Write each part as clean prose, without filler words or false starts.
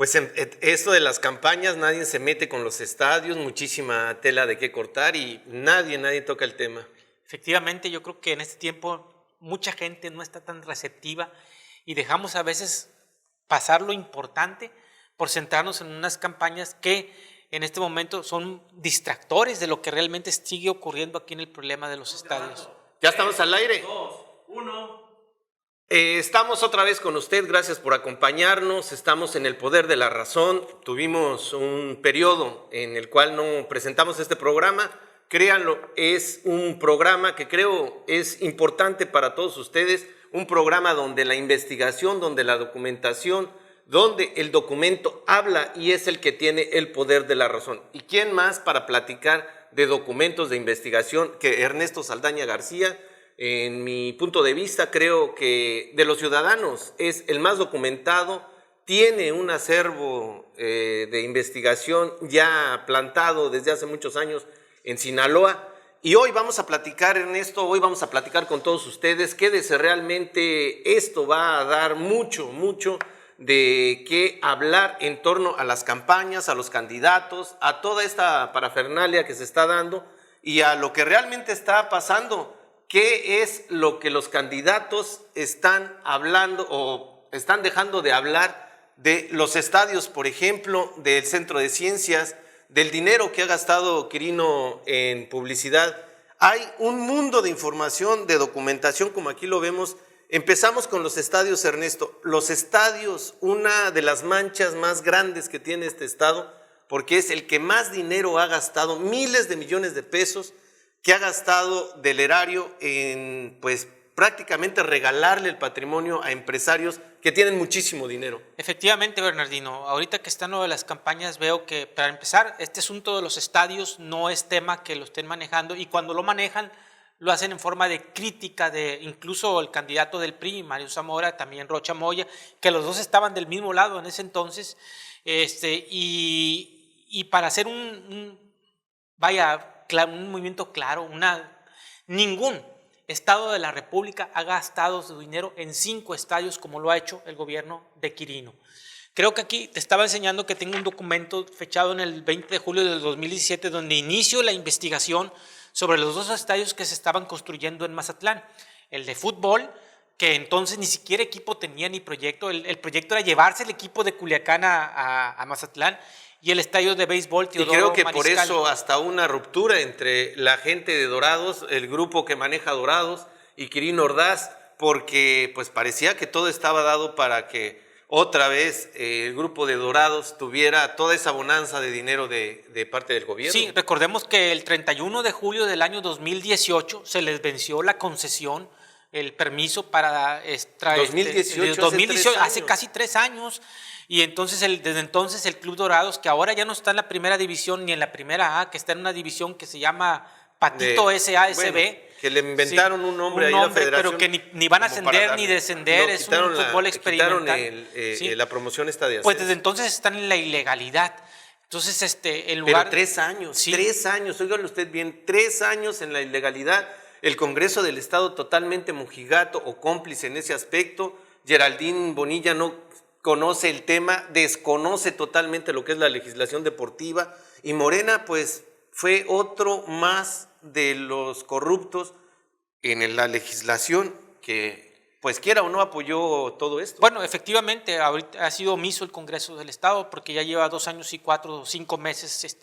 Pues esto de las campañas, nadie se mete con los estadios, muchísima tela de qué cortar y nadie toca el tema. Efectivamente, yo creo que en este tiempo mucha gente no está tan receptiva y dejamos a veces pasar lo importante por centrarnos en unas campañas que en este momento son distractores de lo que realmente sigue ocurriendo aquí en el problema de los estadios. ¿Ya estamos al aire? 2, 1. Estamos otra vez con usted, gracias por acompañarnos, estamos en El Poder de la Razón, tuvimos un periodo en el cual no presentamos este programa, créanlo, es un programa que creo es importante para todos ustedes, un programa donde la investigación, donde la documentación, donde el documento habla y es el que tiene el poder de la razón. ¿Y quién más para platicar de documentos de investigación que Ernesto Saldaña García? En mi punto de vista, creo que de los ciudadanos es el más documentado, tiene un acervo de investigación ya plantado desde hace muchos años en Sinaloa. Y hoy vamos a platicar, Ernesto, hoy vamos a platicar con todos ustedes. Quédese, realmente esto va a dar mucho de qué hablar en torno a las campañas, a los candidatos, a toda esta parafernalia que se está dando y a lo que realmente está pasando. ¿Qué es lo que los candidatos están hablando o están dejando de hablar de los estadios, por ejemplo, del Centro de Ciencias, del dinero que ha gastado Quirino en publicidad? Hay un mundo de información, de documentación, como aquí lo vemos. Empezamos con los estadios, Ernesto. Los estadios, una de las manchas más grandes que tiene este estado, porque es el que más dinero ha gastado, miles de millones de pesos, que ha gastado del erario en, pues, prácticamente regalarle el patrimonio a empresarios que tienen muchísimo dinero. Efectivamente, Bernardino, ahorita que están lo de las campañas veo que, para empezar, este asunto de los estadios no es tema que lo estén manejando y cuando lo manejan lo hacen en forma de crítica de incluso el candidato del PRI, Mario Zamora, también Rocha Moya, que los dos estaban del mismo lado en ese entonces, y para hacer un movimiento claro, ningún estado de la República ha gastado su dinero en 5 estadios como lo ha hecho el gobierno de Quirino. Creo que aquí te estaba enseñando que tengo un documento fechado en el 20 de julio del 2017 donde inicio la investigación sobre los 2 estadios que se estaban construyendo en Mazatlán. El de fútbol, que entonces ni siquiera equipo tenía ni proyecto, el proyecto era llevarse el equipo de Culiacán a Mazatlán, y el estadio de béisbol Teodoro Mariscal. Y creo que Mariscal. por eso hasta una ruptura entre la gente de Dorados, el grupo que maneja Dorados y Quirino Ordaz, porque pues parecía que todo estaba dado para que otra vez el grupo de Dorados tuviera toda esa bonanza de dinero de parte del gobierno. Sí, recordemos que el 31 de julio del año 2018 se les venció la concesión, el permiso para 2018, hace casi 3 años. Y entonces desde entonces el Club Dorados, que ahora ya no está en la primera división ni en la primera A, que está en una división que se llama Patito SASB. Bueno, que le inventaron un nombre ahí a la federación. Pero que ni van a ascender ni descender, es un fútbol experimental. Quitaron la promoción esta de ascenso. Pues desde entonces están en la ilegalidad. Entonces, en Pero lugar… 3 años, sí. 3 años, óigalo usted bien, 3 años en la ilegalidad. El Congreso del Estado totalmente mojigato o cómplice en ese aspecto. Geraldine Bonilla no conoce el tema, desconoce totalmente lo que es la legislación deportiva y Morena pues fue otro más de los corruptos en la legislación que pues quiera o no apoyó todo esto. Bueno, efectivamente, ahorita ha sido omiso el Congreso del Estado porque ya lleva 2 años y 4 o 5 meses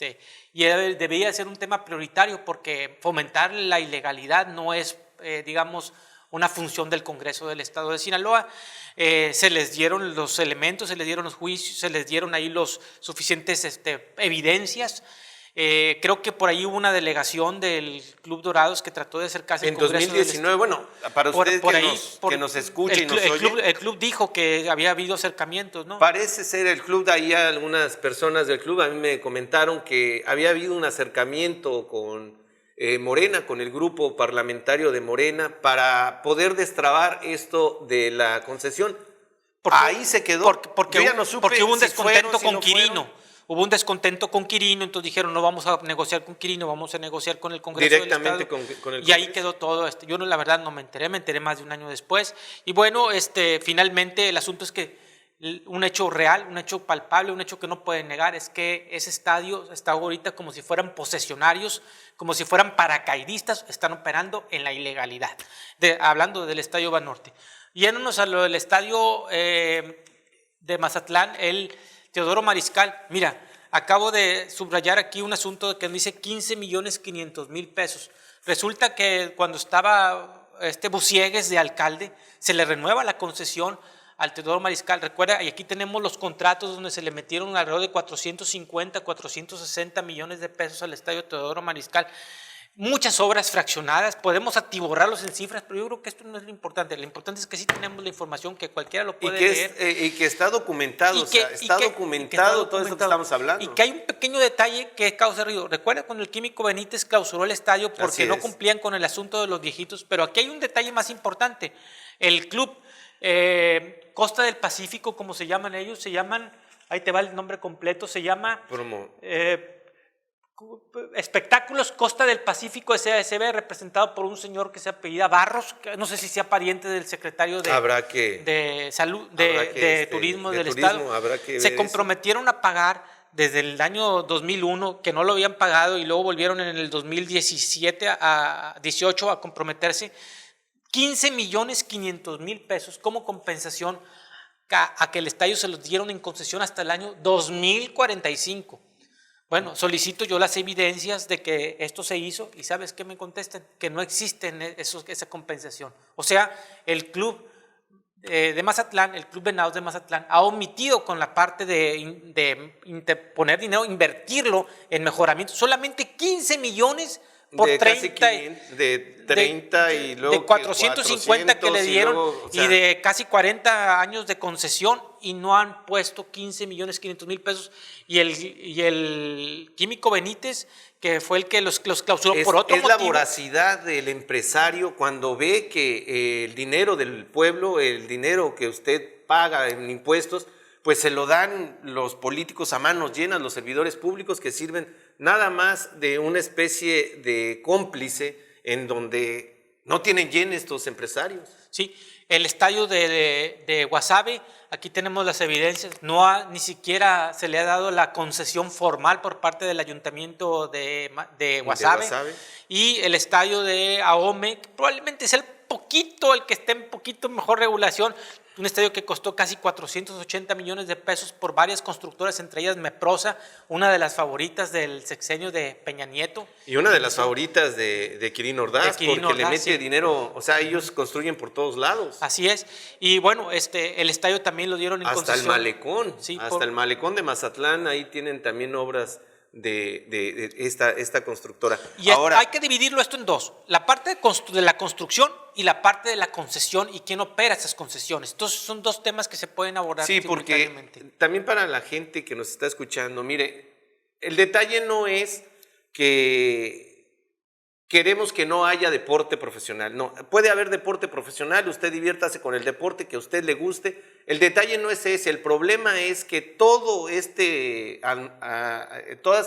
y debería ser un tema prioritario porque fomentar la ilegalidad no es, digamos, una función del Congreso del Estado de Sinaloa. Se les dieron los elementos, se les dieron los juicios, se les dieron ahí los suficientes evidencias. Creo que por ahí hubo una delegación del Club Dorados que trató de acercarse al Congreso. En 2019, bueno, para usted que nos escuche y nos oye. El club dijo que había habido acercamientos, ¿no? Parece ser el club, de ahí algunas personas del club a mí me comentaron que había habido un acercamiento con Morena, con el grupo parlamentario de Morena, para poder destrabar esto de la concesión. Ahí se quedó. Porque hubo un descontento con Quirino. Hubo un descontento con Quirino, entonces dijeron no vamos a negociar con Quirino, vamos a negociar con el Congreso directamente del Estado. Con el y ahí quedó todo. Yo no, la verdad no me enteré más de un año después. Y bueno, finalmente el asunto es que un hecho real, un hecho palpable, un hecho que no pueden negar, es que ese estadio está ahorita como si fueran posesionarios, como si fueran paracaidistas, están operando en la ilegalidad. Hablando del Estadio Banorte. Yéndonos a lo del estadio de Mazatlán, el Teodoro Mariscal, mira, acabo de subrayar aquí un asunto que dice 15.500.000 pesos. Resulta que cuando estaba Buciegues de alcalde, se le renueva la concesión al Teodoro Mariscal. Recuerda, y aquí tenemos los contratos donde se le metieron alrededor de 450, 460 millones de pesos al estadio Teodoro Mariscal. Muchas obras fraccionadas, podemos atiborrarlos en cifras, pero yo creo que esto no es lo importante. Lo importante es que sí tenemos la información, que cualquiera lo puede leer. Y que está documentado, está documentado todo esto que estamos hablando. Y que hay un pequeño detalle que causa ruido. Recuerda cuando el Químico Benítez clausuró el estadio porque no cumplían con el asunto de los viejitos, pero aquí hay un detalle más importante. El club Costa del Pacífico, como se llaman ellos, ahí te va el nombre completo, se llama Espectáculos Costa del Pacífico SASB, representado por un señor que se apellida Barros, que no sé si sea pariente del secretario de Salud, de Turismo del Estado. Se comprometieron a pagar desde el año 2001, que no lo habían pagado, y luego volvieron en el 2017 a 18 a comprometerse 15.500.000 pesos como compensación a que el estadio se los dieron en concesión hasta el año 2045. Bueno, solicito yo las evidencias de que esto se hizo y ¿sabes qué me contestan? Que no existe esa compensación. O sea, el club de Mazatlán, el Club Venados de Mazatlán, ha omitido con la parte de poner dinero, invertirlo en mejoramiento. Solamente 15 millones por de 30 de 30 y luego de 450 que le dieron y de casi 40 años de concesión, y no han puesto 15.500.000 pesos, y el Químico Benítez, que fue el que los clausuró por otro motivo. Es la voracidad del empresario cuando ve que el dinero del pueblo, el dinero que usted paga en impuestos, pues se lo dan los políticos a manos llenas, los servidores públicos, que sirven nada más de una especie de cómplice en donde no tienen yen estos empresarios. Sí, el estadio de Guasave, aquí tenemos las evidencias, ni siquiera se le ha dado la concesión formal por parte del ayuntamiento de Guasave. Y el estadio de Ahome, que probablemente es el que esté en poquito mejor regulación, un estadio que costó casi 480 millones de pesos por varias constructoras, entre ellas Meprosa, una de las favoritas del sexenio de Peña Nieto. Y una de las favoritas de Quirino Ordaz, porque le mete dinero, o sea, ellos construyen por todos lados. Así es. Y bueno, el estadio también lo dieron en concesión. Hasta el malecón, el malecón de Mazatlán, ahí tienen también obras de esta constructora. Y ahora hay que dividirlo esto en dos: la parte de la construcción y la parte de la concesión, y quién opera esas concesiones. Entonces son dos temas que se pueden abordar. Sí, porque también para la gente que nos está escuchando, mire, el detalle no es que queremos que no haya deporte profesional. No, puede haber deporte profesional, usted diviértase con el deporte que a usted le guste. El detalle no es ese, el problema es que todas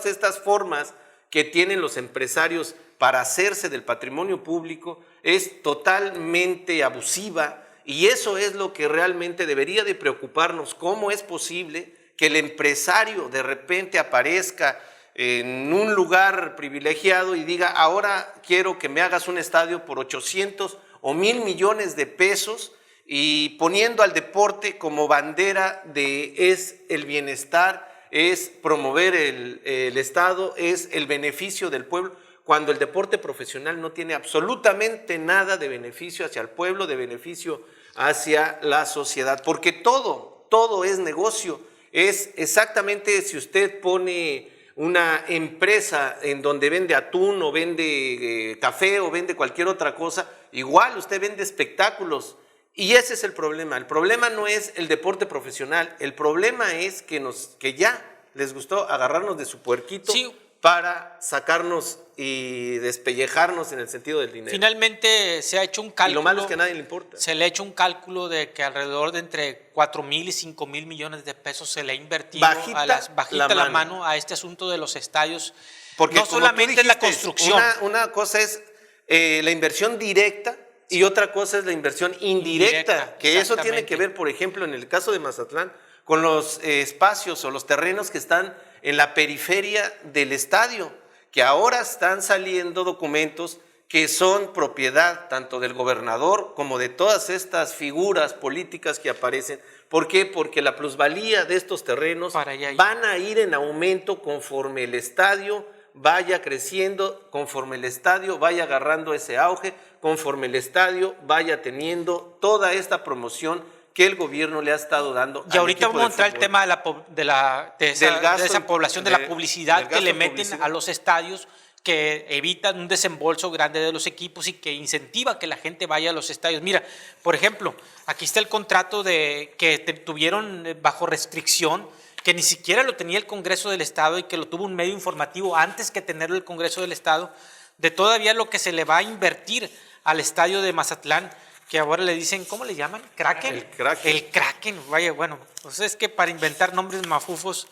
estas formas que tienen los empresarios para hacerse del patrimonio público es totalmente abusiva, y eso es lo que realmente debería de preocuparnos. ¿Cómo es posible que el empresario de repente aparezca en un lugar privilegiado y diga: ahora quiero que me hagas un estadio por 800 o 1,000 millones de pesos, y poniendo al deporte como bandera es el bienestar, es promover el Estado, es el beneficio del pueblo, cuando el deporte profesional no tiene absolutamente nada de beneficio hacia el pueblo, de beneficio hacia la sociedad? Porque todo es negocio. Es exactamente, si usted pone una empresa en donde vende atún o vende café o vende cualquier otra cosa, igual usted vende espectáculos. Y ese es el problema. El problema no es el deporte profesional, el problema es que ya les gustó agarrarnos de su puerquito, sí, para sacarnos y despellejarnos en el sentido del dinero. Finalmente se ha hecho un cálculo. Y lo malo es que a nadie le importa. Se le ha hecho un cálculo de que alrededor de entre 4,000 y 5,000 millones de pesos se le ha invertido bajita la mano a este asunto de los estadios. Porque no solamente en la construcción. Una cosa es la inversión directa, y otra cosa es la inversión indirecta, que eso tiene que ver, por ejemplo, en el caso de Mazatlán, con los espacios o los terrenos que están en la periferia del estadio, que ahora están saliendo documentos que son propiedad tanto del gobernador como de todas estas figuras políticas que aparecen. ¿Por qué? Porque la plusvalía de estos terrenos van a ir en aumento conforme el estadio vaya creciendo, conforme el estadio vaya agarrando ese auge, conforme el estadio vaya teniendo toda esta promoción que el gobierno le ha estado dando. Y ahorita vamos a entrar el tema de esa población, de la publicidad que le meten a los estadios, que evitan un desembolso grande de los equipos y que incentiva que la gente vaya a los estadios. Mira, por ejemplo, aquí está el contrato que tuvieron bajo restricción, que ni siquiera lo tenía el Congreso del Estado y que lo tuvo un medio informativo antes que tenerlo el Congreso del Estado, de todavía lo que se le va a invertir al estadio de Mazatlán, que ahora le dicen, ¿cómo le llaman? ¿Kraken? El Kraken. El Kraken, vaya, bueno, pues es que para inventar nombres mafufos,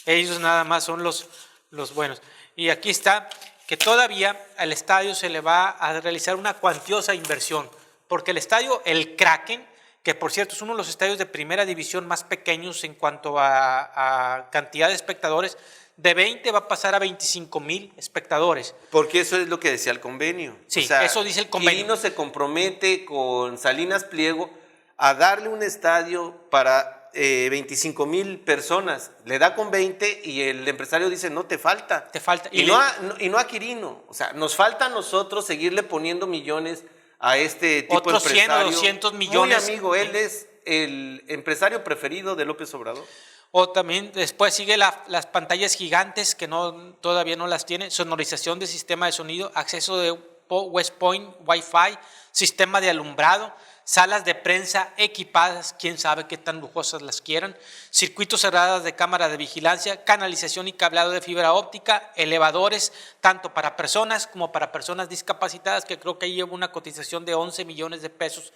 ellos nada más son los buenos. Y aquí está que todavía al estadio se le va a realizar una cuantiosa inversión, porque el estadio, el Kraken, que por cierto es uno de los estadios de primera división más pequeños en cuanto a cantidad de espectadores, de 20 va a pasar a 25,000 espectadores. Porque eso es lo que decía el convenio. Sí, o sea, eso dice el convenio. Quirino se compromete con Salinas Pliego a darle un estadio para 25,000 personas. Le da con 20 y el empresario dice, no, te falta. Te falta. Y no a Quirino. O sea, nos falta a nosotros seguirle poniendo millones a este tipo de empresario. Otros 100 o 200 millones. Muy amigo, él es el empresario preferido de López Obrador. O también después sigue las pantallas gigantes que todavía no las tiene, sonorización de sistema de sonido, acceso de West Point, Wi-Fi, sistema de alumbrado, salas de prensa equipadas, quién sabe qué tan lujosas las quieran, circuitos cerrados de cámara de vigilancia, canalización y cableado de fibra óptica, elevadores, tanto para personas como para personas discapacitadas, que creo que ahí lleva una cotización de 11 millones de pesos.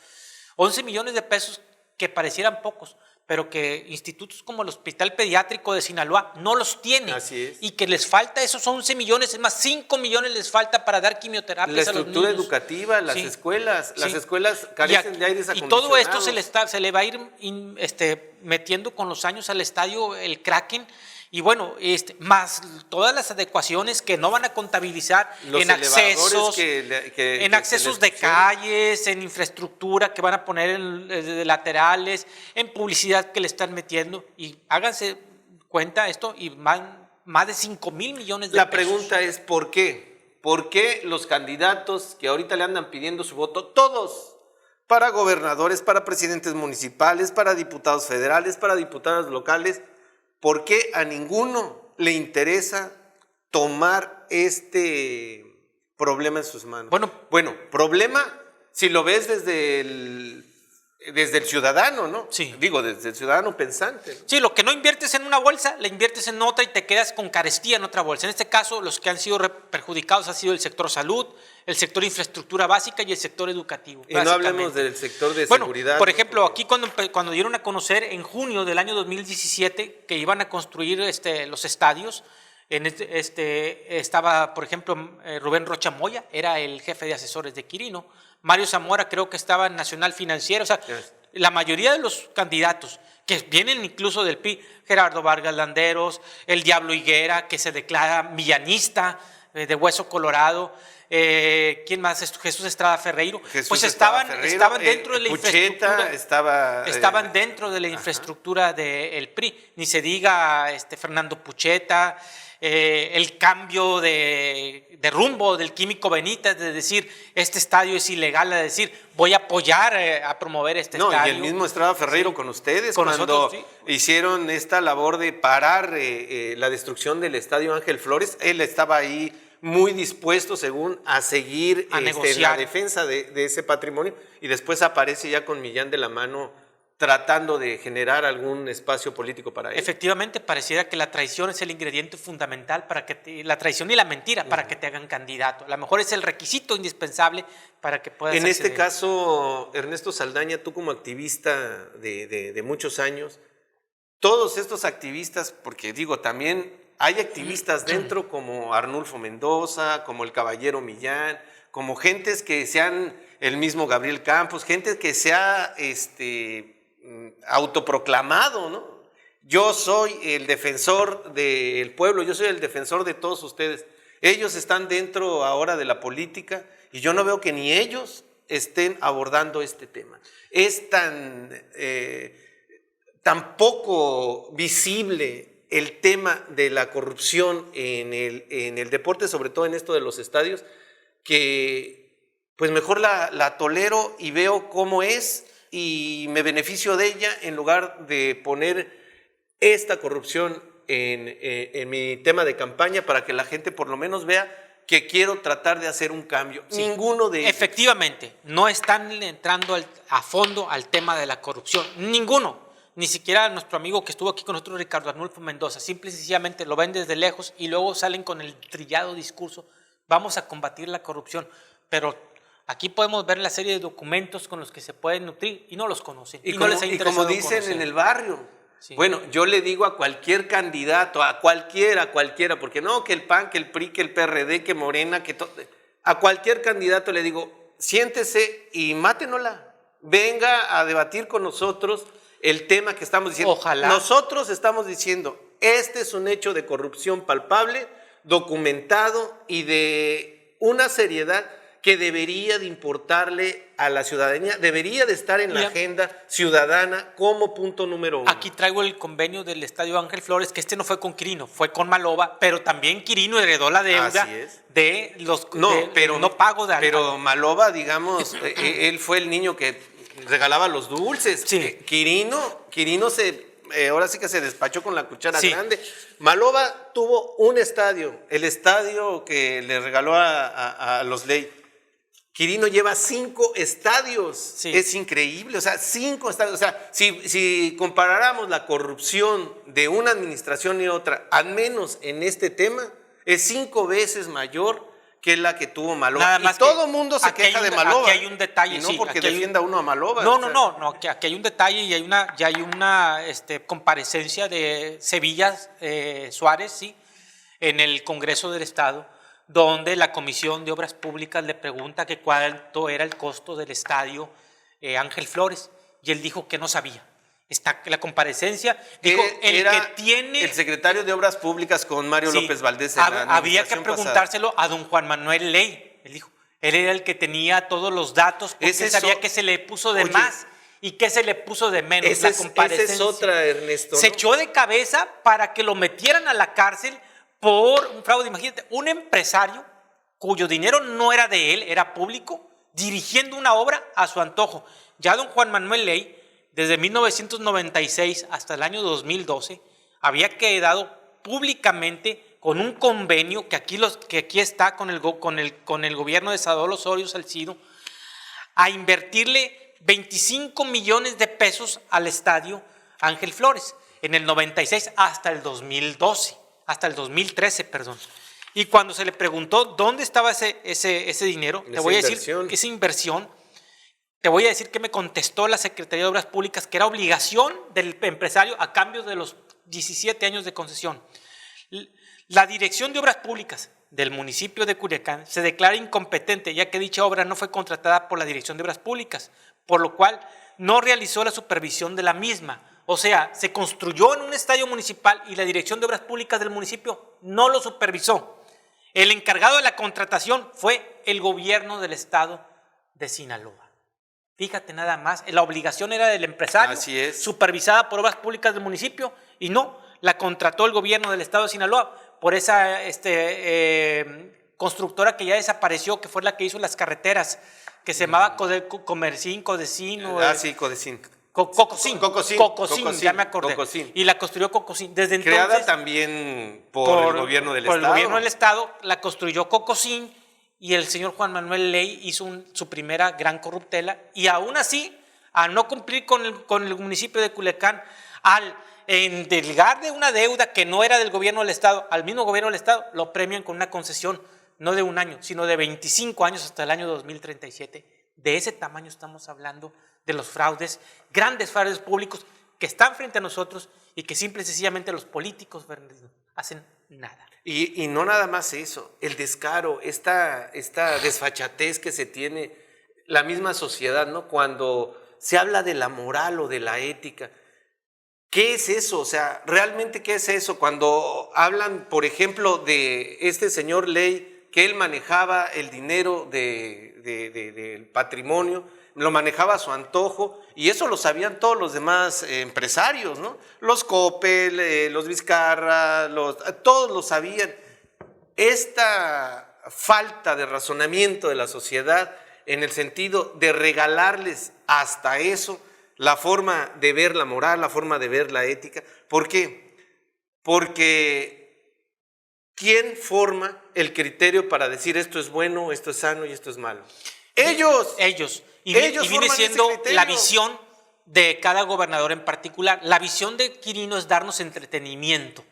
11 millones de pesos que parecieran pocos, pero que institutos como el Hospital Pediátrico de Sinaloa no los tienen. Así es. Y que les falta esos 11 millones, es más, 5 millones les falta para dar quimioterapias a los niños. La estructura educativa, las escuelas carecen de aires acondicionados. Y todo esto se le va a ir metiendo con los años al estadio el Kraken. Y bueno, más todas las adecuaciones que no van a contabilizar en accesos, en accesos de calles, en infraestructura que van a poner en laterales, en publicidad que le están metiendo. Y háganse cuenta esto, y más de 5,000 millones de pesos. La pregunta es, ¿por qué? ¿Por qué los candidatos que ahorita le andan pidiendo su voto, todos, para gobernadores, para presidentes municipales, para diputados federales, para diputadas locales, ¿por qué a ninguno le interesa tomar este problema en sus manos? Bueno, problema si lo ves desde el ciudadano, ¿no? Sí. Digo, desde el ciudadano pensante, ¿no? Sí, lo que no inviertes en una bolsa, la inviertes en otra y te quedas con carestía en otra bolsa. En este caso, los que han sido perjudicados ha sido el sector salud, el sector infraestructura básica y el sector educativo. Y no hablemos del sector de seguridad. Por ejemplo, aquí cuando dieron a conocer en junio del año 2017 que iban a construir los estadios, estaba, por ejemplo, Rubén Rocha Moya, era el jefe de asesores de Quirino. Mario Zamora creo que estaba en Nacional Financiero. O sea, la mayoría de los candidatos que vienen incluso del PRI, Gerardo Vargas Landeros, el Diablo Higuera, que se declara villanista, de hueso colorado. ¿Quién más? Jesús Estrada Ferreiro. Estaban dentro de la infraestructura. Estaban dentro de la infraestructura del PRI. Ni se diga Fernando Pucheta, el cambio de rumbo del Químico Benítez, de decir este estadio es ilegal, a decir voy a apoyar a promover estadio. Y el mismo Estrada Ferreiro con ustedes, cuando nosotros, hicieron esta labor de parar la destrucción del estadio Ángel Flores, él estaba ahí muy dispuesto, según, a seguir en la defensa de ese patrimonio, y después aparece ya con Millán de la mano tratando de generar algún espacio político para él. Efectivamente, pareciera que la traición es el ingrediente fundamental para la traición y la mentira para que te hagan candidato. A lo mejor es el requisito indispensable para que puedas acceder. Este caso, Ernesto Saldaña, tú como activista de muchos años, todos estos activistas, porque digo, también hay activistas dentro como Arnulfo Mendoza, como el Caballero Millán, como gentes que sean el mismo Gabriel Campos, gente que se ha autoproclamado, ¿no? Yo soy el defensor del pueblo, yo soy el defensor de todos ustedes. Ellos están dentro ahora de la política y yo no veo que ni ellos estén abordando este tema. Es tan poco visible el tema de la corrupción en el deporte, sobre todo en esto de los estadios, que pues mejor la tolero y veo cómo es y me beneficio de ella en lugar de poner esta corrupción en mi tema de campaña para que la gente por lo menos vea que quiero tratar de hacer un cambio. Sí. Ninguno de ellos. Efectivamente, no están entrando a fondo al tema de la corrupción. Ninguno. Ni siquiera nuestro amigo que estuvo aquí con nosotros, Ricardo Arnulfo Mendoza. Simple y sencillamente lo ven desde lejos y luego salen con el trillado discurso. Vamos a combatir la corrupción. Pero aquí podemos ver la serie de documentos con los que se pueden nutrir y no los conocen. Y no les ha interesado como dicen conocer. En el barrio. Sí. Bueno, yo le digo a cualquier candidato, a cualquiera, porque no, que el PAN, que el PRI, que el PRD, que Morena, a cualquier candidato le digo, siéntese y mátenola, venga a debatir con nosotros el tema que estamos diciendo. Ojalá. Nosotros estamos diciendo, este es un hecho de corrupción palpable, documentado y de una seriedad que debería de importarle a la ciudadanía, debería de estar en la agenda ciudadana como punto número 1. Aquí traigo el convenio del Estadio Ángel Flores, que no fue con Quirino, fue con Maloba, pero también Quirino heredó la deuda de los no pago de Pero Maloba, digamos, él fue el niño que regalaba los dulces. Sí. Quirino ahora sí que se despachó con la cuchara grande. Maloba tuvo un estadio, el estadio que le regaló a los Ley. Quirino lleva 5 estadios, sí. Es increíble, o sea, 5 estadios, o sea, si comparáramos la corrupción de una administración y otra, al menos en este tema, es 5 veces mayor que la que tuvo Maloba. Nada más y todo el mundo se queja de Maloba. Aquí hay un detalle, y no porque defienda uno a Maloba. No, aquí hay un detalle y hay una comparecencia de Sevilla Suárez, sí, en el Congreso del Estado, donde la Comisión de Obras Públicas le pregunta que cuánto era el costo del estadio Ángel Flores, y él dijo que no sabía. Está la comparecencia, dijo, el secretario de Obras Públicas con Mario López Valdés. Había que preguntárselo a don Juan Manuel Ley, él dijo, él era el que tenía todos los datos, porque él sabía que se le puso de más y que se le puso de menos. Esa es otra, Ernesto, ¿no? Se echó de cabeza para que lo metieran a la cárcel por un fraude. Imagínate, un empresario cuyo dinero no era de él, era público, dirigiendo una obra a su antojo. Ya don Juan Manuel Ley, desde 1996 hasta el año 2012, había quedado públicamente con un convenio que aquí está con el gobierno de Salvador Osorio Salcido, a invertirle 25 millones de pesos al estadio Ángel Flores, en el 96 hasta el 2012. Hasta el 2013, perdón. Y cuando se le preguntó dónde estaba ese dinero, te voy a decir esa inversión, te voy a decir que me contestó la Secretaría de Obras Públicas que era obligación del empresario a cambio de los 17 años de concesión. La Dirección de Obras Públicas del municipio de Culiacán se declara incompetente, ya que dicha obra no fue contratada por la Dirección de Obras Públicas, por lo cual no realizó la supervisión de la misma. O sea, se construyó en un estadio municipal y la Dirección de Obras Públicas del municipio no lo supervisó. El encargado de la contratación fue el gobierno del estado de Sinaloa. Fíjate nada más, la obligación era del empresario, así es, supervisada por Obras Públicas del municipio, y no, la contrató el gobierno del estado de Sinaloa por esa constructora que ya desapareció, que fue la que hizo las carreteras, que se llamaba Codecin. Sí, Codecin. Cocosín, ya me acordé. Cocosín. Y la construyó Cocosín. Desde entonces, creada también por el gobierno del Estado. Por el gobierno del Estado, la construyó Cocosín, y el señor Juan Manuel Ley hizo su primera gran corruptela, y aún así, al no cumplir con el municipio de Culiacán, al endilgar de una deuda que no era del gobierno del Estado, al mismo gobierno del Estado, lo premian con una concesión, no de 1 año, sino de 25 años hasta el año 2037. De ese tamaño estamos hablando de los fraudes, grandes fraudes públicos que están frente a nosotros y que simple y sencillamente los políticos hacen nada. Y no nada más eso, el descaro, esta desfachatez que se tiene la misma sociedad, ¿no? Cuando se habla de la moral o de la ética, ¿Qué es eso? O sea, ¿realmente qué es eso? Cuando hablan, por ejemplo, de este señor Ley, que él manejaba el dinero del patrimonio, lo manejaba a su antojo, y eso lo sabían todos los demás empresarios, ¿no? Los Coppel, los Vizcarra, todos lo sabían. Esta falta de razonamiento de la sociedad en el sentido de regalarles hasta eso, la forma de ver la moral, la forma de ver la ética. ¿Por qué? Porque ¿quién forma el criterio para decir esto es bueno, esto es sano y esto es malo? Ellos. Y viene siendo la visión de cada gobernador en particular. La visión de Quirino es darnos entretenimiento,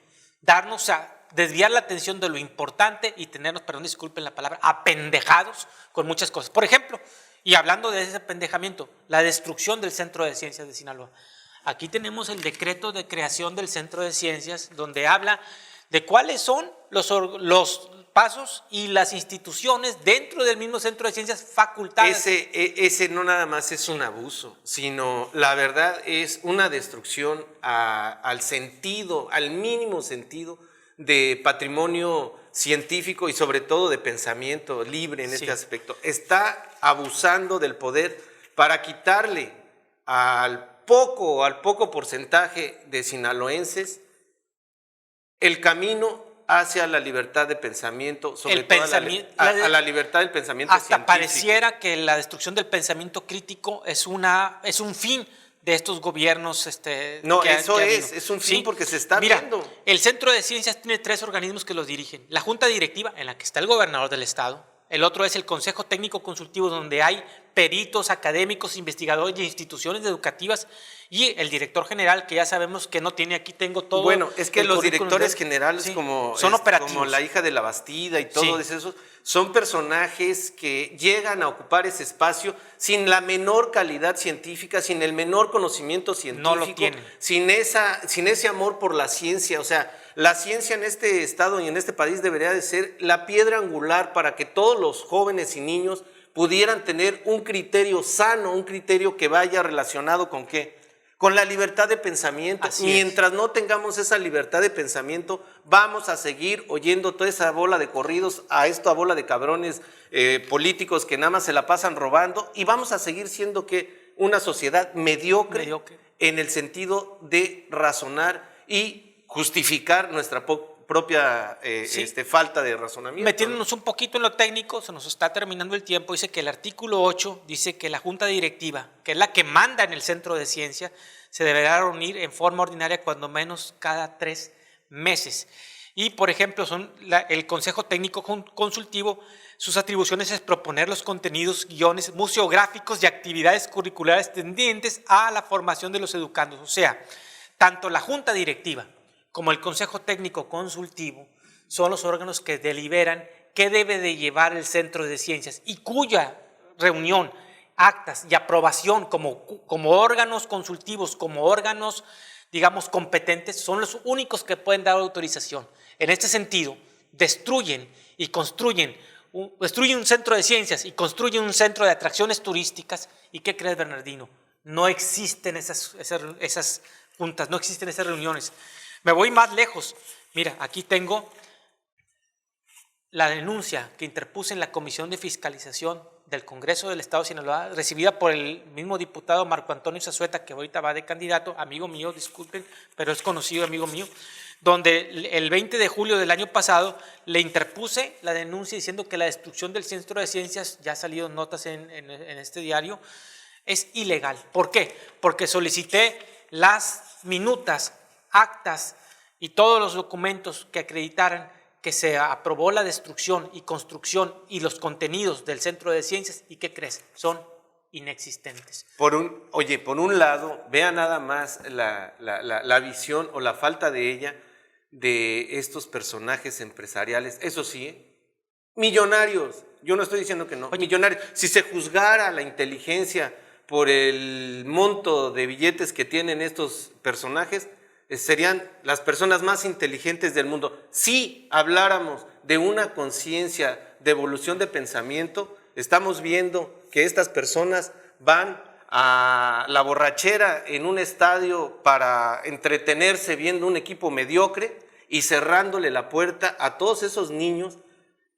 darnos a desviar la atención de lo importante y tenernos, perdón, disculpen la palabra, apendejados con muchas cosas. Por ejemplo, y hablando de ese apendejamiento, la destrucción del Centro de Ciencias de Sinaloa. Aquí tenemos el decreto de creación del Centro de Ciencias, donde habla de cuáles son los pasos y las instituciones dentro del mismo Centro de Ciencias facultadas. Ese no nada más es un abuso, sino la verdad es una destrucción al sentido, al mínimo sentido de patrimonio científico y sobre todo de pensamiento libre en este aspecto. Está abusando del poder para quitarle al poco porcentaje de sinaloenses el camino hacia la libertad de pensamiento, sobre todo a la libertad del pensamiento hasta científico. Pareciera que la destrucción del pensamiento crítico es un fin de estos gobiernos. No, es un fin porque se está viendo. El Centro de Ciencias tiene 3 organismos que los dirigen. La Junta Directiva, en la que está el gobernador del estado. El otro es el Consejo Técnico Consultivo, donde hay peritos, académicos, investigadores y instituciones educativas, y el director general, que ya sabemos que no tiene, aquí tengo todo. Bueno, es que los directores generales, son operativos, como la hija de la Bastida y todo eso, son personajes que llegan a ocupar ese espacio sin la menor calidad científica, sin el menor conocimiento científico, no lo tienen, sin ese amor por la ciencia. O sea, la ciencia en este estado y en este país debería de ser la piedra angular para que todos los jóvenes y niños pudieran tener un criterio sano, un criterio que vaya relacionado ¿con qué? Con la libertad de pensamiento. Mientras no tengamos esa libertad de pensamiento, vamos a seguir oyendo toda esa bola de corridos, a bola de cabrones políticos que nada más se la pasan robando, y vamos a seguir siendo ¿qué? Una sociedad mediocre en el sentido de razonar y justificar nuestra propia falta de razonamiento. Metiéndonos un poquito en lo técnico, se nos está terminando el tiempo. Dice que el artículo 8 dice que la Junta Directiva, que es la que manda en el Centro de Ciencia, se deberá reunir en forma ordinaria cuando menos cada 3 meses. Y, por ejemplo, el Consejo Técnico Consultivo, sus atribuciones es proponer los contenidos, guiones, museográficos y actividades curriculares tendientes a la formación de los educandos. O sea, tanto la Junta Directiva como el Consejo Técnico Consultivo son los órganos que deliberan qué debe de llevar el Centro de Ciencias y cuya reunión, actas y aprobación como órganos consultivos, como órganos, digamos, competentes, son los únicos que pueden dar autorización. En este sentido, destruyen un centro de ciencias y construyen un centro de atracciones turísticas. ¿Y qué crees, Bernardino? No existen esas juntas, no existen esas reuniones. Me voy más lejos. Mira, aquí tengo la denuncia que interpuse en la Comisión de Fiscalización del Congreso del Estado de Sinaloa, recibida por el mismo diputado Marco Antonio Zazueta, que ahorita va de candidato, amigo mío, disculpen, pero es conocido amigo mío, donde el 20 de julio del año pasado le interpuse la denuncia diciendo que la destrucción del Centro de Ciencias, ya ha salido notas en este diario, es ilegal. ¿Por qué? Porque solicité las minutas, actas y todos los documentos que acreditaran que se aprobó la destrucción y construcción y los contenidos del Centro de Ciencias. ¿Y qué crees? Son inexistentes. Por un lado, vea nada más la visión o la falta de ella de estos personajes empresariales, eso sí, millonarios. Yo no estoy diciendo que no, millonarios. Si se juzgara la inteligencia por el monto de billetes que tienen estos personajes, serían las personas más inteligentes del mundo. Si habláramos de una conciencia de evolución de pensamiento, estamos viendo que estas personas van a la borrachera en un estadio para entretenerse viendo un equipo mediocre y cerrándole la puerta a todos esos niños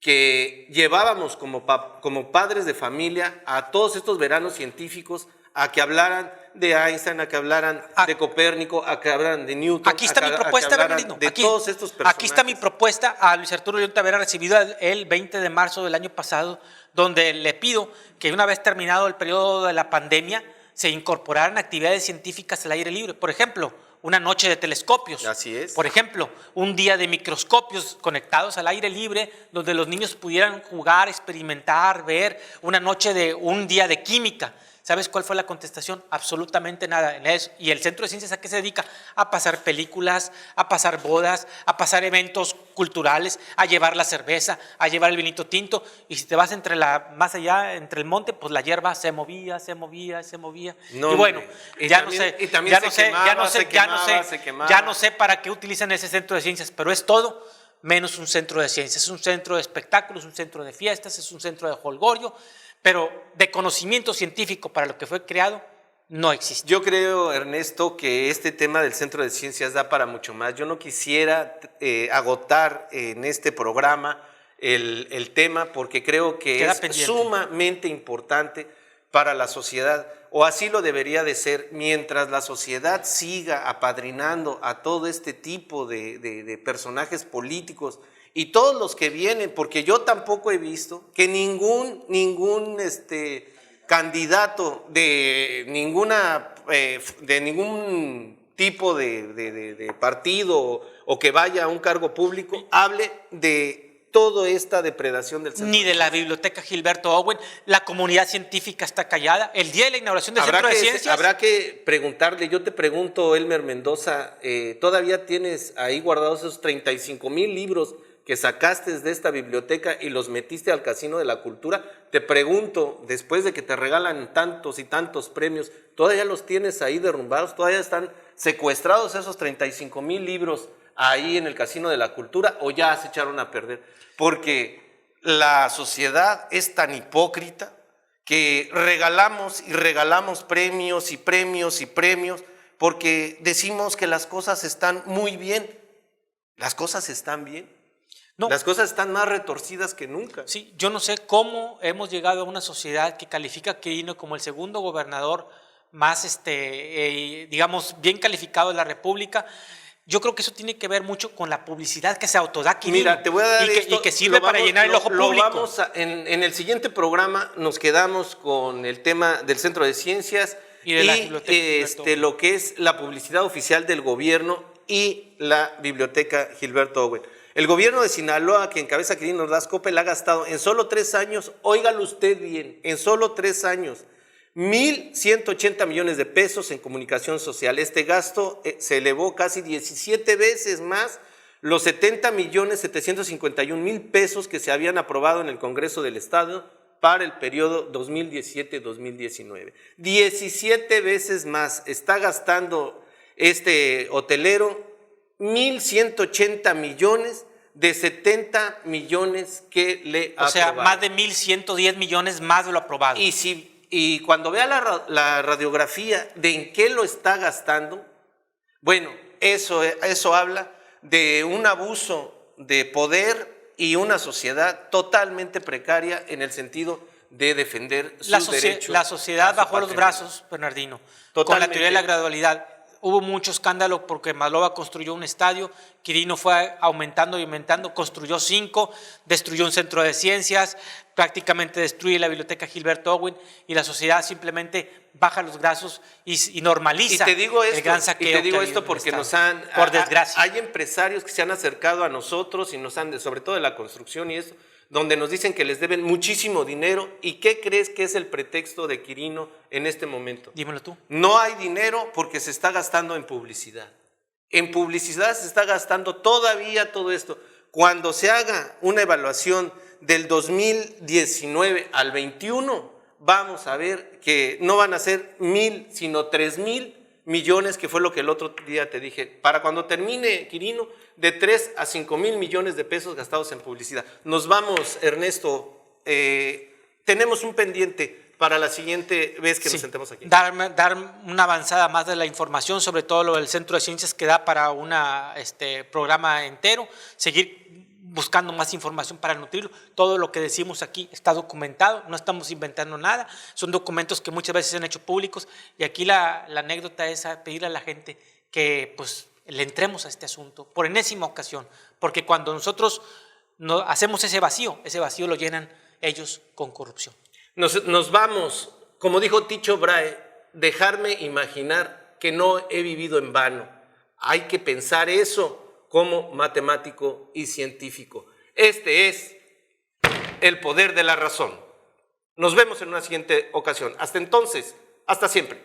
que llevábamos como padres de familia a todos estos veranos científicos a que hablaran de Einstein, a que hablaran de Copérnico, a que hablaran de Newton. Aquí está mi propuesta, Bernardino. De todos estos personajes. Aquí está mi propuesta a Luis Arturo León Tavera, recibido el 20 de marzo del año pasado, donde le pido que una vez terminado el periodo de la pandemia se incorporaran actividades científicas al aire libre. Por ejemplo, una noche de telescopios. Así es. Por ejemplo, un día de microscopios conectados al aire libre, donde los niños pudieran jugar, experimentar, ver. Una noche de un día de química. ¿Sabes cuál fue la contestación? Absolutamente nada en eso. ¿Y el Centro de Ciencias a qué se dedica? A pasar películas, a pasar bodas, a pasar eventos culturales, a llevar la cerveza, a llevar el vinito tinto. Y si te vas más allá, entre el monte, pues la hierba se movía. No, y bueno, ya no sé para qué utilizan ese Centro de Ciencias, pero es todo menos un centro de ciencias. Es un centro de espectáculos, un centro de fiestas, es un centro de jolgorio, pero de conocimiento científico para lo que fue creado no existe. Yo creo, Ernesto, que este tema del Centro de Ciencias da para mucho más. Yo no quisiera agotar en este programa el tema, porque creo que Queda es pendiente. sumamente importante para la sociedad, o así lo debería de ser, mientras la sociedad siga apadrinando a todo este tipo de personajes políticos y todos los que vienen, porque yo tampoco he visto que ningún candidato de ningún tipo de partido o que vaya a un cargo público hable de toda esta depredación del centro. Ni de la Biblioteca Gilberto Owen. La comunidad científica está callada. El día de la inauguración del Centro de Ciencias. Habrá que preguntarle, yo te pregunto, Elmer Mendoza, ¿todavía tienes ahí guardados esos 35,000 libros que sacaste de esta biblioteca y los metiste al Casino de la Cultura? Te pregunto, después de que te regalan tantos y tantos premios, ¿todavía los tienes ahí derrumbados? ¿Todavía están secuestrados esos 35,000 libros ahí en el Casino de la Cultura o ya se echaron a perder? Porque la sociedad es tan hipócrita que regalamos y regalamos premios y premios y premios porque decimos que las cosas están muy bien. ¿Las cosas están bien? No. Las cosas están más retorcidas que nunca. Sí, yo no sé cómo hemos llegado a una sociedad que califica a Quirino como el segundo gobernador más, digamos, bien calificado de la República. Yo creo que eso tiene que ver mucho con la publicidad que se autoda Quirino. Mira, te voy a dar y que sirve para llenar el ojo público. En el siguiente programa nos quedamos con el tema del Centro de Ciencias y de la biblioteca lo que es la publicidad oficial del gobierno y la Biblioteca Gilberto Owen. El gobierno de Sinaloa, que encabeza Quirino Ordaz Coppel, ha gastado en solo 3 años, óigalo usted bien, en solo 3 años, 1,180 millones de pesos en comunicación social. Este gasto se elevó casi 17 veces más los 70,751,000 pesos que se habían aprobado en el Congreso del Estado para el periodo 2017-2019. 17 veces más está gastando este hotelero, 1,180 millones de 70 millones que le aprobaron. O sea, más de 1,110 millones más de lo aprobado. Y cuando vea la radiografía de en qué lo está gastando, bueno, eso habla de un abuso de poder y una sociedad totalmente precaria en el sentido de defender sus derechos. La sociedad bajó los brazos, Bernardino, con la teoría de la gradualidad. Hubo mucho escándalo porque Maloba construyó un estadio, Quirino fue aumentando y aumentando, construyó 5, destruyó un centro de ciencias, prácticamente destruye la Biblioteca Gilberto Owen y la sociedad simplemente baja los brazos y normaliza el gran saqueo. Y te digo esto porque por desgracia. Hay empresarios que se han acercado a nosotros y nos han, sobre todo de la construcción y eso, donde nos dicen que les deben muchísimo dinero. ¿Y qué crees que es el pretexto de Quirino en este momento? Dímelo tú. No hay dinero porque se está gastando en publicidad. En publicidad se está gastando todavía todo esto. Cuando se haga una evaluación del 2019 al 21, vamos a ver que no van a ser 1,000, sino 3,000 millones, que fue lo que el otro día te dije. Para cuando termine Quirino, de 3 a 5,000 millones de pesos gastados en publicidad. Nos vamos, Ernesto. Tenemos un pendiente. para la siguiente vez que Sí, nos sentemos aquí. dar una avanzada más de la información, sobre todo lo del Centro de Ciencias, que da para un programa entero, seguir buscando más información para nutrirlo. Todo lo que decimos aquí está documentado, no estamos inventando nada, son documentos que muchas veces se han hecho públicos, y aquí la anécdota es a pedirle a la gente que pues le entremos a este asunto por enésima ocasión, porque cuando nosotros no hacemos ese vacío lo llenan ellos con corrupción. Nos vamos, como dijo Tycho Brahe, dejarme imaginar que no he vivido en vano. Hay que pensar eso como matemático y científico. Este es el poder de la razón. Nos vemos en una siguiente ocasión. Hasta entonces, hasta siempre.